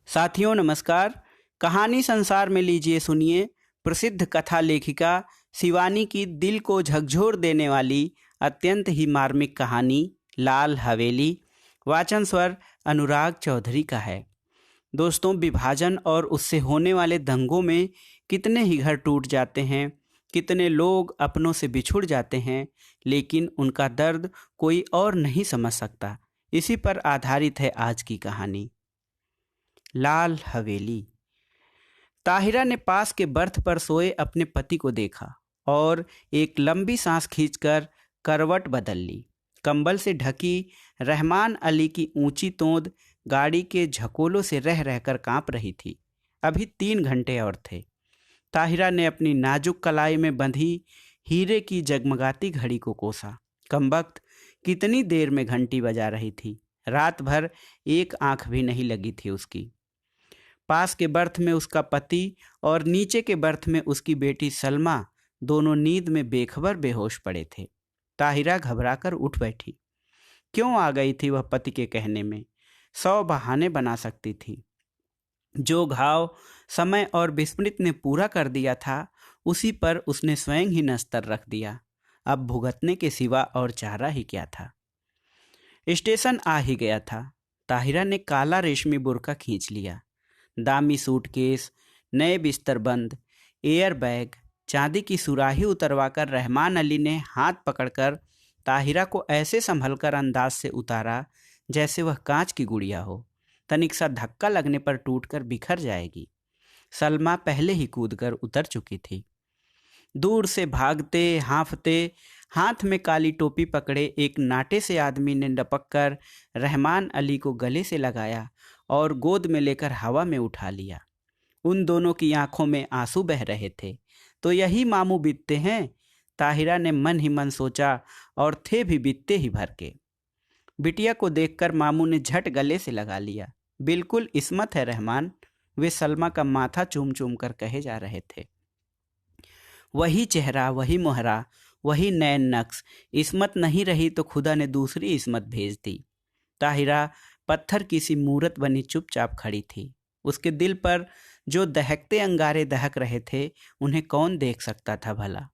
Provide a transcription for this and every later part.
साथियों नमस्कार। कहानी संसार में लीजिए सुनिए प्रसिद्ध कथा लेखिका शिवानी की दिल को झकझोर देने वाली अत्यंत ही मार्मिक कहानी लाल हवेली। वाचन स्वर अनुराग चौधरी का है। दोस्तों, विभाजन और उससे होने वाले दंगों में कितने ही घर टूट जाते हैं, कितने लोग अपनों से बिछुड़ जाते हैं, लेकिन उनका दर्द कोई और नहीं समझ सकता। इसी पर आधारित है आज की कहानी लाल हवेली। ताहिरा ने पास के बर्थ पर सोए अपने पति को देखा और एक लंबी सांस खींचकर करवट बदल ली। कंबल से ढकी रहमान अली की ऊंची तोंद गाड़ी के झकोलों से रह रहकर कांप रही थी। अभी 3 घंटे और थे। ताहिरा ने अपनी नाजुक कलाई में बंधी हीरे की जगमगाती घड़ी को कोसा। कमबख्त कितनी देर में घंटी बजा रही थी। रात भर एक आंख भी नहीं लगी थी उसकी। पास के बर्थ में उसका पति और नीचे के बर्थ में उसकी बेटी सलमा दोनों नींद में बेखबर बेहोश पड़े थे। ताहिरा घबराकर उठ बैठी। क्यों आ गई थी वह पति के कहने में? 100 बहाने बना सकती थी। जो घाव समय और विस्मृत ने पूरा कर दिया था, उसी पर उसने स्वयं ही नस्तर रख दिया। अब भुगतने के सिवा और चारा ही क्या था। स्टेशन आ ही गया था। ताहिरा ने काला रेशमी बुर्का खींच लिया। दामी सूटकेस, नए बिस्तरबंद, एयर बैग, चांदी की सुराही उतरवाकर रहमान अली ने हाथ पकड़कर ताहिरा को ऐसे संभलकर अंदाज से उतारा जैसे वह कांच की गुड़िया हो। तनिक सा धक्का लगने पर टूटकर बिखर जाएगी। सलमा पहले ही कूदकर उतर चुकी थी। दूर से भागते हाँफते हाथ में काली टोपी पकड़े एक नाटे से आदमी ने लपककर रहमान अली को गले से लगाया और गोद में लेकर हवा में उठा लिया। उन दोनों की आंखों में आंसू बह रहे थे। तो यही मामू बीतते हैं, ताहिरा ने मन ही मन सोचा, और थे भी बीतते ही भर के। बिटिया को देखकर मामू ने झट गले से लगा लिया। बिल्कुल इस्मत है रहमान, वे सलमा का माथा चूम चूम कर कहे जा रहे थे। वही चेहरा, वही मोहरा, वही नैन नक्श। इस्मत नहीं रही तो खुदा ने दूसरी इस्मत भेज दी। ताहिरा पत्थर की सी मूरत बनी चुपचाप खड़ी थी। उसके दिल पर जो दहकते अंगारे दहक रहे थे, उन्हें कौन देख सकता था भला।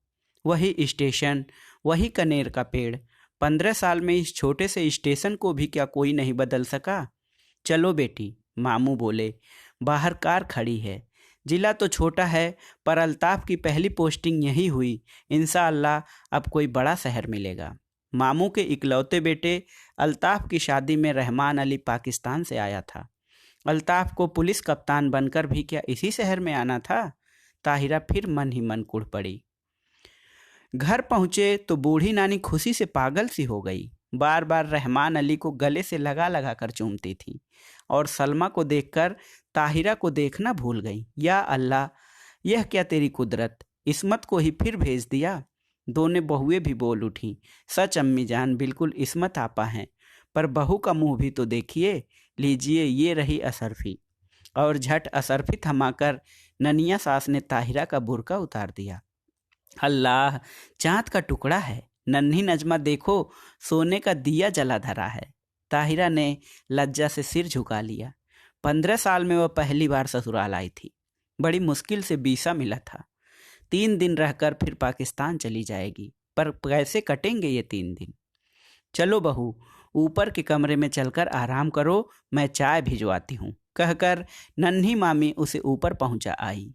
वही स्टेशन, वही कनेर का पेड़। 15 साल में इस छोटे से स्टेशन को भी क्या कोई नहीं बदल सका? चलो बेटी, मामू बोले। बाहर कार खड़ी है। जिला तो छोटा है, पर अल्ताफ की पहली पोस्टिंग यही हुई। इंशाअल्लाह अब कोई बड़ा शहर मिलेगा। मामू के इकलौते बेटे अल्ताफ की शादी में रहमान अली पाकिस्तान से आया था। अल्ताफ को पुलिस कप्तान बनकर भी क्या इसी शहर में आना था? ताहिरा फिर मन ही मन कुढ़ पड़ी। घर पहुंचे तो बूढ़ी नानी खुशी से पागल सी हो गई। बार बार रहमान अली को गले से लगा लगा कर चूमती थी और सलमा को देखकर ताहिरा को देखना भूल गई। या अल्लाह, यह क्या तेरी कुदरत, इस्मत को ही फिर भेज दिया। दोनों बहुएं भी बोल उठी। सच अम्मी जान, बिल्कुल इस्मत आपा हैं, पर बहू का मुंह भी तो देखिए। लीजिए, ये रही असरफी। और झट असरफी थमाकर ननिया सास ने ताहिरा का बुर्का उतार दिया। अल्लाह, चाँद का टुकड़ा है। नन्ही नजमा देखो, सोने का दिया जला धरा है। ताहिरा ने लज्जा से सिर झुका लिया। 15 साल में वह पहली बार ससुराल आई थी। बड़ी मुश्किल से वीसा मिला था। 3 दिन रहकर फिर पाकिस्तान चली जाएगी, पर कैसे कटेंगे ये 3 दिन? चलो बहू, ऊपर के कमरे में चलकर आराम करो, मैं चाय भिजवाती हूँ, कहकर नन्ही मामी उसे ऊपर पहुँचा आई।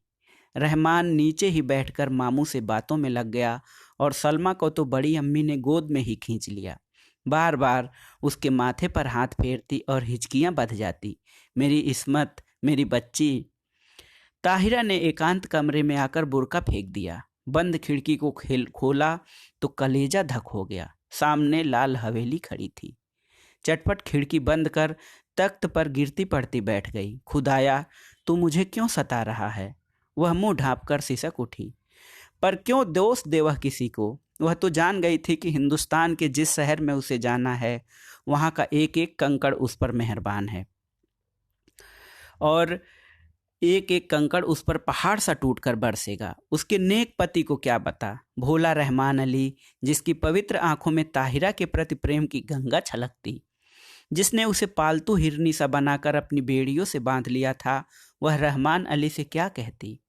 रहमान नीचे ही बैठकर मामू से बातों में लग गया और सलमा को तो बड़ी अम्मी ने गोद में ही खींच लिया। बार बार उसके माथे पर हाथ फेरती और हिचकियाँ बंध जाती। मेरी इस्मत, मेरी बच्ची। ताहिरा ने एकांत कमरे में आकर बुर्का फेंक दिया। बंद खिड़की को खोला तो कलेजा धक हो गया। सामने लाल हवेली खड़ी थी। चटपट खिड़की बंद कर तख्त पर गिरती पड़ती बैठ गई। खुदाया, तू मुझे क्यों सता रहा है? वह मुंह ढांपकर सिसक उठी। पर क्यों दोष दे वह किसी को? वह तो जान गई थी कि हिंदुस्तान के जिस शहर में उसे जाना है, वहाँ का एक एक कंकड़ उस पर मेहरबान है और एक एक कंकड़ उस पर पहाड़ सा टूटकर बरसेगा। उसके नेक पति को क्या बता, भोला रहमान अली, जिसकी पवित्र आंखों में ताहिरा के प्रति प्रेम की गंगा छलकती। जिसने उसे पालतू हिरनी सा बनाकर अपनी बेड़ियों से बांध लिया था, वह रहमान अली से क्या कहती।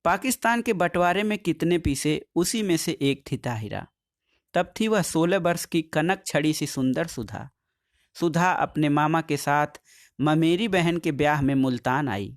पाकिस्तान के बंटवारे में कितने पीसे, उसी में से एक थी ताहिरा। तब थी वह 16 वर्ष की कनक छड़ी सी सुंदर सुधा। सुधा अपने मामा के साथ ममेरी बहन के ब्याह में मुल्तान आई।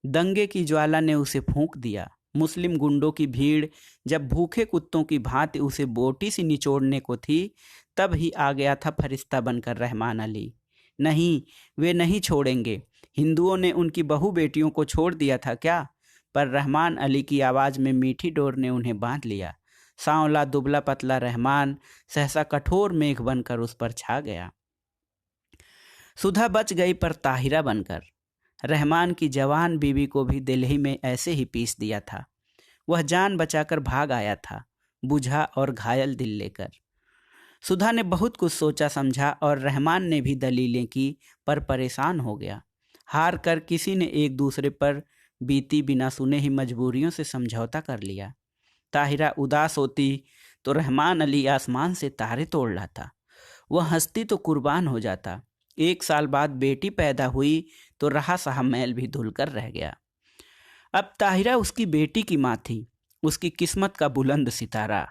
दंगे की ज्वाला ने उसे फूंक दिया। मुस्लिम गुंडों की भीड़ जब भूखे कुत्तों की भांति उसे बोटी सी निचोड़ने को थी, तब ही आ गया था फरिश्ता बनकर रहमान अली। नहीं, वे नहीं छोड़ेंगे। हिंदुओं ने उनकी बहू बेटियों को छोड़ दिया था क्या? पर रहमान अली की आवाज़ में मीठी डोर ने उन्हें बांध लिया। सांवला दुबला पतला रहमान सहसा कठोर मेघ बनकर उस पर छा गया। सुधा बच गई, पर ताहिरा बनकर। रहमान की जवान बीवी को भी दिल्ली में ऐसे ही पीस दिया था। वह जान बचाकर भाग आया था, बुझा और घायल दिल लेकर। सुधा ने बहुत कुछ सोचा समझा और रहमान ने भी दलीलें की, पर परेशान हो गया। हार कर किसी ने एक दूसरे पर बीती बिना सुने ही मजबूरियों से समझौता कर लिया। ताहिरा उदास होती तो रहमान अली आसमान से तारे तोड़ लाता। वह हंसती तो कुर्बान हो जाता। 1 साल बाद बेटी पैदा हुई तो रहा सहा मैल भी धुलकर रह गया। अब ताहिरा उसकी बेटी की माँ थी, उसकी किस्मत का बुलंद सितारा।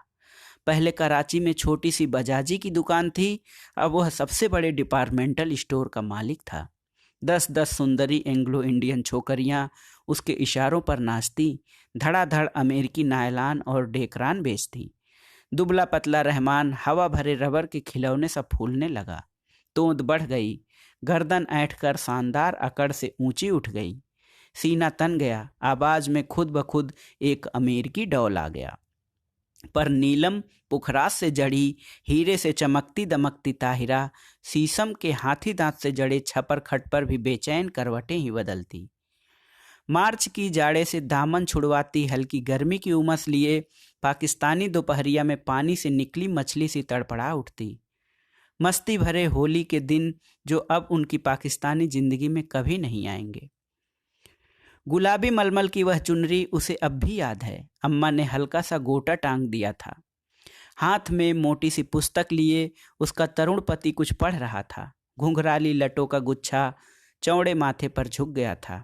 पहले कराची में छोटी सी बजाजी की दुकान थी, अब वह सबसे बड़े डिपार्टमेंटल स्टोर का मालिक था। 10-10 सुंदरी एंग्लो इंडियन छोकरियाँ उसके इशारों पर नाचती, धड़ाधड़ अमेरिकी नायलान और डेकरान बेचती। दुबला पतला रहमान हवा भरे रबर के खिलौने सा फूलने लगा। तोंद बढ़ गई, गर्दन ऐंठकर शानदार अकड़ से ऊंची उठ गई। सीना तन गया, आवाज में खुद ब खुद एक अमेरिकी डौल आ गया। पर नीलम पुखरास से जड़ी, हीरे से चमकती दमकती ताहिरा शीशम के हाथी दांत से जड़े छपर खट पर भी बेचैन करवटें ही बदलती। मार्च की जाड़े से दामन छुड़वाती हल्की गर्मी की उमस लिए पाकिस्तानी दोपहरिया में पानी से निकली मछली सी तड़पड़ा उठती। मस्ती भरे होली के दिन जो अब उनकी पाकिस्तानी जिंदगी में कभी नहीं आएंगे। गुलाबी मलमल की वह चुनरी उसे अब भी याद है। अम्मा ने हल्का सा गोटा टांग दिया था। हाथ में मोटी सी पुस्तक लिए उसका तरुण पति कुछ पढ़ रहा था। घुंघराली लटों का गुच्छा चौड़े माथे पर झुक गया था।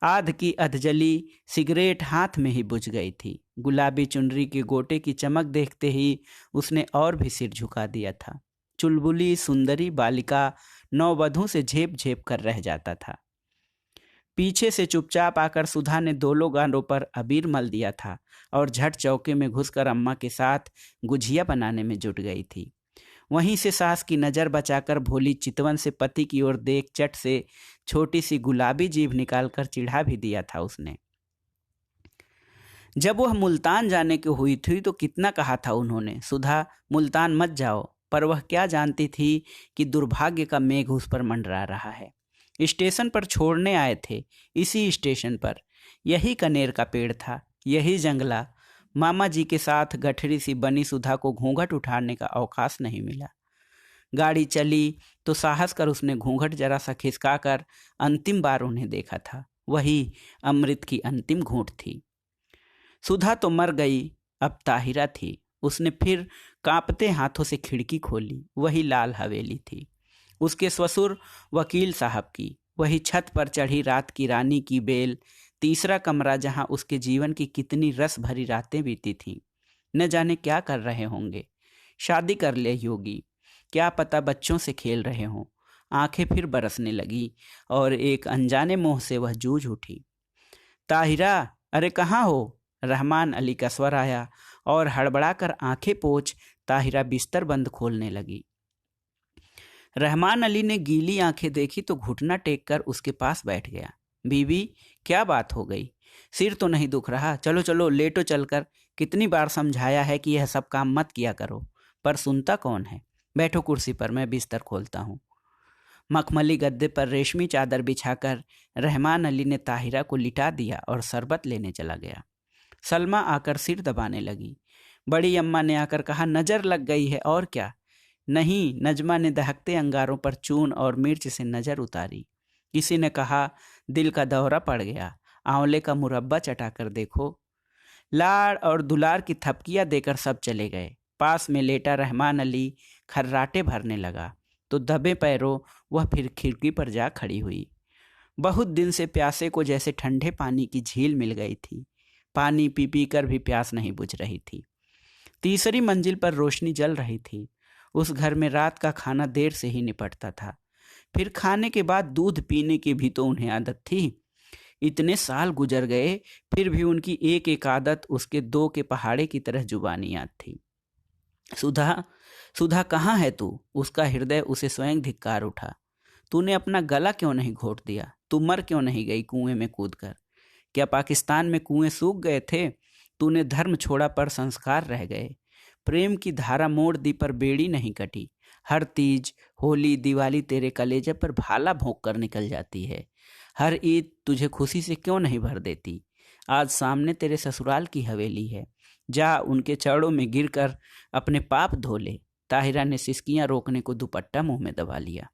आध की अधजली सिगरेट हाथ में ही बुझ गई थी। गुलाबी चुनरी के गोटे की चमक देखते ही उसने और भी सिर झुका दिया था। चुलबुली सुंदरी बालिका नौवधू से झेप झेप कर रह जाता था। पीछे से चुपचाप आकर सुधा ने दोनों गालों पर अबीर मल दिया था और झट चौके में घुसकर अम्मा के साथ गुझिया बनाने में जुट गई थी। वहीं से सास की नज़र बचाकर भोली चितवन से पति की ओर देख चट से छोटी सी गुलाबी जीभ निकालकर चिढ़ा भी दिया था उसने। जब वह मुल्तान जाने की हुई थी तो कितना कहा था उन्होंने, सुधा मुल्तान मत जाओ। पर वह क्या जानती थी कि दुर्भाग्य का मेघ उस पर मंडरा रहा है। स्टेशन पर छोड़ने आए थे, इसी स्टेशन पर यही कनेर का पेड़ था, यही जंगला। मामा जी के साथ गठरी सी बनी सुधा को घूंघट उठाने का अवकाश नहीं मिला। गाड़ी चली तो साहस कर उसने घूंघट जरा सा खिसका कर अंतिम बार उन्हें देखा था। वही अमृत की अंतिम घूंट थी। सुधा तो मर गई, अब ताहिरा थी। उसने फिर कांपते हाथों से खिड़की खोली। वही लाल हवेली थी, उसके ससुर वकील साहब की। वही छत पर चढ़ी रात की रानी की बेल, तीसरा कमरा जहां उसके जीवन की कितनी रस भरी रातें बीती थीं। न जाने क्या कर रहे होंगे। शादी कर ले होगी, क्या पता बच्चों से खेल रहे हों। आंखें फिर बरसने लगी और एक अनजाने मोह से वह जूझ उठी। ताहिरा, अरे कहाँ हो? रहमान अली का स्वर आया और हड़बड़ाकर आंखें पोंछ ताहिरा बिस्तर बंद खोलने लगी। रहमान अली ने गीली आंखें देखी तो घुटना टेक कर उसके पास बैठ गया। बीवी, क्या बात हो गई? सिर तो नहीं दुख रहा? चलो चलो लेटो चलकर। कितनी बार समझाया है कि यह सब काम मत किया करो, पर सुनता कौन है। बैठो कुर्सी पर, मैं बिस्तर खोलता हूँ। मखमली गद्दे पर रेशमी चादर बिछाकर रहमान अली ने ताहिरा को लिटा दिया और शरबत लेने चला गया। सलमा आकर सिर दबाने लगी। बड़ी अम्मा ने आकर कहा, नज़र लग गई है और क्या? नहीं, नजमा ने दहकते अंगारों पर चून और मिर्च से नज़र उतारी। किसी ने कहा, दिल का दौरा पड़ गया, आंवले का मुरब्बा चटाकर देखो। लाड़ और दुलार की थपकियां देकर सब चले गए। पास में लेटा रहमान अली खर्राटे भरने लगा। तो दबे पैरों वह फिर खिड़की पर जा खड़ी हुई। बहुत दिन से प्यासे को जैसे ठंडे पानी की झील मिल गई थी। पानी पी पी कर भी प्यास नहीं बुझ रही थी। तीसरी मंजिल पर रोशनी जल रही थी। उस घर में रात का खाना देर से ही निपटता था। फिर खाने के बाद दूध पीने की भी तो उन्हें आदत थी। इतने साल गुजर गए, फिर भी उनकी एक एक आदत उसके दो के पहाड़े की तरह जुबानी याद थी। सुधा, सुधा कहाँ है तू? उसका हृदय उसे स्वयं धिक्कार उठा। तूने अपना गला क्यों नहीं घोट दिया? तू मर क्यों नहीं गई कुएं में कूदकर? क्या पाकिस्तान में कुएं सूख गए थे? तूने धर्म छोड़ा पर संस्कार रह गए। प्रेम की धारा मोड़ दी पर बेड़ी नहीं कटी। हर तीज, होली, दिवाली तेरे कलेजे पर भाला भोंक कर निकल जाती है। हर ईद तुझे खुशी से क्यों नहीं भर देती? आज सामने तेरे ससुराल की हवेली है, जा उनके चरणों में गिरकर अपने पाप धो ले। ताहिरा ने सिसकियां रोकने को दुपट्टा मुंह में दबा लिया।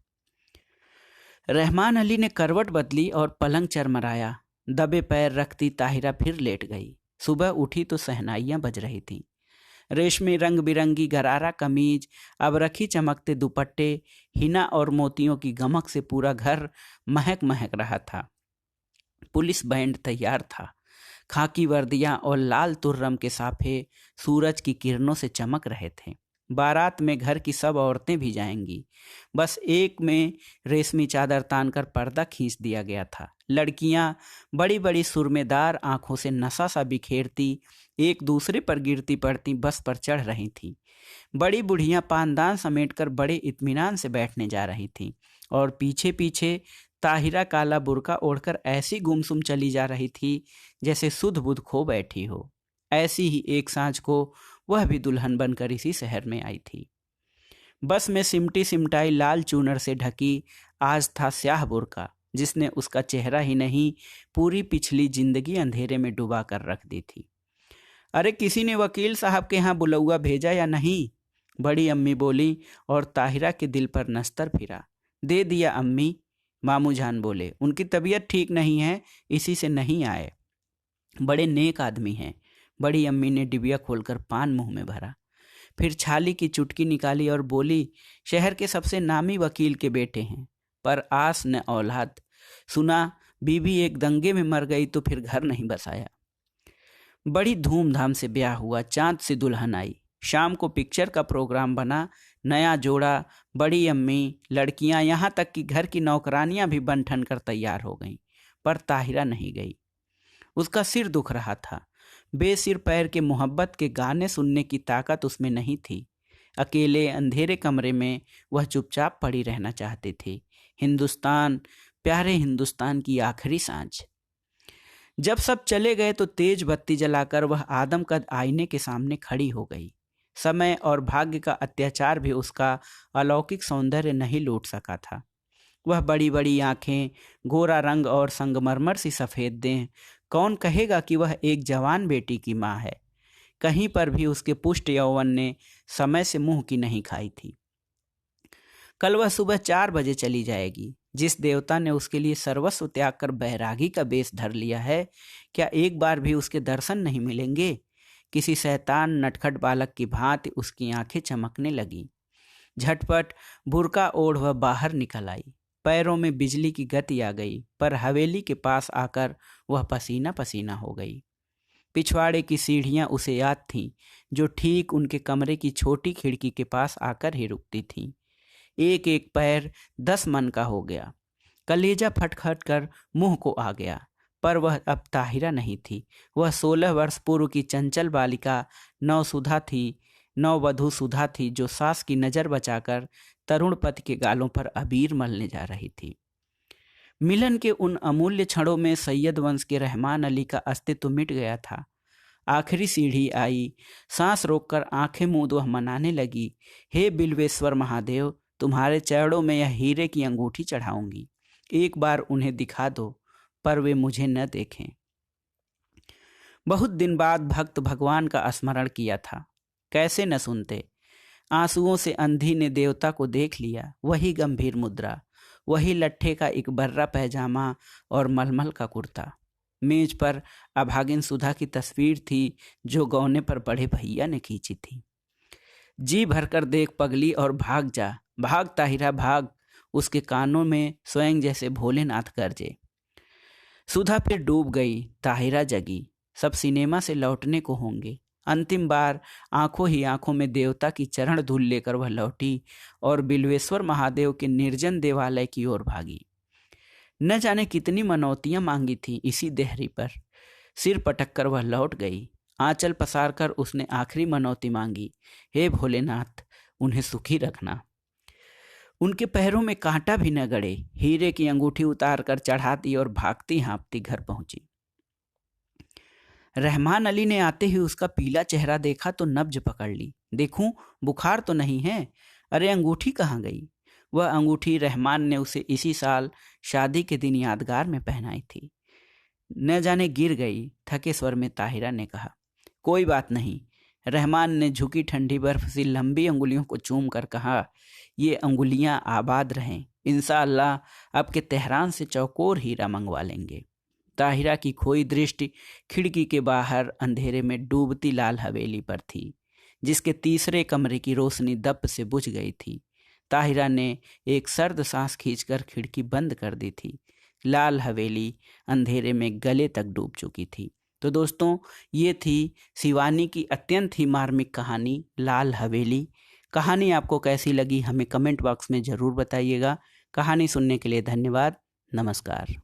रहमान अली ने करवट बदली और पलंग चरमराया। दबे पैर रखती ताहिरा फिर लेट गई। सुबह उठी तो शहनाइयां बज रही थीं। रेशमी रंग बिरंगी गरारा कमीज, अबरखी चमकते दुपट्टे, हिना और मोतियों की गमक से पूरा घर महक महक रहा था। पुलिस बैंड तैयार था। खाकी वर्दियां और लाल तुर्रम के साफे सूरज की किरणों से चमक रहे थे। बारात में घर की सब औरतें भी जाएंगी। बस एक में रेशमी चादर तानकर पर्दा खींच दिया गया था। लड़कियां बड़ी बड़ी सुरमेदार आंखों से नशा सा बिखेरती एक दूसरे पर गिरती पड़ती बस पर चढ़ रही थीं। बड़ी बुढ़ियां पानदान समेटकर बड़े इत्मीनान से बैठने जा रही थीं और पीछे पीछे ताहिरा काला बुर्का ओढ़कर ऐसी गुमसुम चली जा रही थी जैसे सुध बुध खो बैठी हो। ऐसी ही एक सांझ को वह भी दुल्हन बनकर इसी शहर में आई थी। बस में सिमटी सिमटाई लाल चूनर से ढकी आज था स्याह बुर्का, जिसने उसका चेहरा ही नहीं पूरी पिछली जिंदगी अंधेरे में डुबा कर रख दी थी। अरे किसी ने वकील साहब के यहाँ बुलौआ भेजा या नहीं? बड़ी अम्मी बोली और ताहिरा के दिल पर नस्तर फिरा। दे दिया अम्मी, मामू जान बोले। उनकी तबीयत ठीक नहीं है, इसी से नहीं आए। बड़े नेक आदमी हैं। बड़ी अम्मी ने डिबिया खोलकर पान मुंह में भरा, फिर छाली की चुटकी निकाली और बोली, शहर के सबसे नामी वकील के बेटे हैं, पर आस न औलाद। सुना बीबी एक दंगे में मर गई तो फिर घर नहीं बसाया। बड़ी धूमधाम से ब्याह हुआ। चांद से दुल्हन आई। शाम को पिक्चर का प्रोग्राम बना। नया जोड़ा, बड़ी अम्मी, लड़कियां, यहाँ तक कि घर की नौकरानियां भी बन ठन कर तैयार हो गईं। पर ताहिरा नहीं गई। उसका सिर दुख रहा था। बेसिर पैर के मोहब्बत के गाने सुनने की ताकत उसमें नहीं थी। अकेले अंधेरे कमरे में वह चुपचाप पड़ी रहना चाहती थी। हिंदुस्तान, प्यारे हिंदुस्तान की आखिरी सांझ। जब सब चले गए तो तेज बत्ती जलाकर वह आदम कद आईने के सामने खड़ी हो गई। समय और भाग्य का अत्याचार भी उसका अलौकिक सौंदर्य नहीं लूट सका था। वह बड़ी बड़ी आंखें, गोरा रंग और संगमरमर सी सफ़ेद देह, कौन कहेगा कि वह एक जवान बेटी की माँ है। कहीं पर भी उसके पुष्ट यौवन ने समय से मुंह की नहीं खाई थी। कल वह सुबह 4 बजे चली जाएगी। जिस देवता ने उसके लिए सर्वस्व त्याग कर बैरागी का बेस धर लिया है, क्या एक बार भी उसके दर्शन नहीं मिलेंगे? किसी शैतान नटखट बालक की भांति उसकी आंखें चमकने लगीं। झटपट बुर्का ओढ़ वह बाहर निकल आई। पैरों में बिजली की गति आ गई, पर हवेली के पास आकर वह पसीना पसीना हो गई। पिछवाड़े की सीढ़ियां उसे याद थीं, जो ठीक उनके कमरे की छोटी खिड़की के पास आकर ही रुकती थीं। एक एक पैर 10 मन का हो गया। कलेजा फटफट कर मुंह को आ गया। पर वह अब ताहिरा नहीं थी। वह 16 वर्ष पूर्व की चंचल बालिका नववधू सुधा थी, जो सास की नज़र बचाकर तरुण पति के गालों पर अबीर मलने जा रही थी। मिलन के उन अमूल्य क्षणों में सैयद वंश के रहमान अली का अस्तित्व मिट गया था। आखिरी सीढ़ी आई। सांस रोककर आंखें मूंद वह मनाने लगी, हे बिल्वेश्वर महादेव, तुम्हारे चरणों में यह हीरे की अंगूठी चढ़ाऊंगी। एक बार उन्हें दिखा दो, पर वे मुझे न देखें। बहुत दिन बाद भक्त भगवान का स्मरण किया था। कैसे न सुनते। आंसुओं से अंधी ने देवता को देख लिया। वही गंभीर मुद्रा, वही लट्ठे का एक बर्रा पैजामा और मलमल का कुर्ता। मेज पर अभागिन सुधा की तस्वीर थी, जो गौने पर बड़े भैया ने खींची थी। जी भरकर देख पगली और भाग जा, भाग ताहिरा भाग, उसके कानों में स्वयं जैसे भोलेनाथ गरजे। सुधा फिर डूब गई, ताहिरा जगी, सब सिनेमा से लौटने को होंगे। अंतिम बार आंखों ही आंखों में देवता की चरण धूल लेकर वह लौटी और बिल्वेश्वर महादेव के निर्जन देवालय की ओर भागी। न जाने कितनी मनौतियां मांगी थी इसी देहरी पर। सिर पटक कर वह लौट गई। आंचल पसार कर उसने आखिरी मनौती मांगी, हे भोलेनाथ, उन्हें सुखी रखना। उनके पैरों में कांटा भी न गड़े। हीरे की अंगूठी उतार कर चढ़ा दी और भागती हाँपती घर पहुंची। रहमान अली ने आते ही उसका पीला चेहरा देखा तो नब्ज पकड़ ली। देखूं, बुखार तो नहीं है? अरे अंगूठी कहाँ गई? वह अंगूठी रहमान ने उसे इसी साल शादी के दिन यादगार में पहनाई थी। न जाने गिर गई, थके स्वर में ताहिरा ने कहा। कोई बात नहीं। रहमान ने झुकी ठंडी बर्फ सी लंबी अंगुलियों को चूम कर कहा, ये अंगुलियां आबाद रहें। इंशाअल्लाह आपके तेहरान से चौकोर हीरा मंगवा लेंगे। ताहिरा की खोई दृष्टि खिड़की के बाहर अंधेरे में डूबती लाल हवेली पर थी, जिसके तीसरे कमरे की रोशनी दप से बुझ गई थी। ताहिरा ने एक सर्द सांस खींचकर खिड़की बंद कर दी थी। लाल हवेली अंधेरे में गले तक डूब चुकी थी। तो दोस्तों, ये थी शिवानी की अत्यंत ही मार्मिक कहानी लाल हवेली। कहानी आपको कैसी लगी हमें कमेंट बॉक्स में ज़रूर बताइएगा। कहानी सुनने के लिए धन्यवाद। नमस्कार।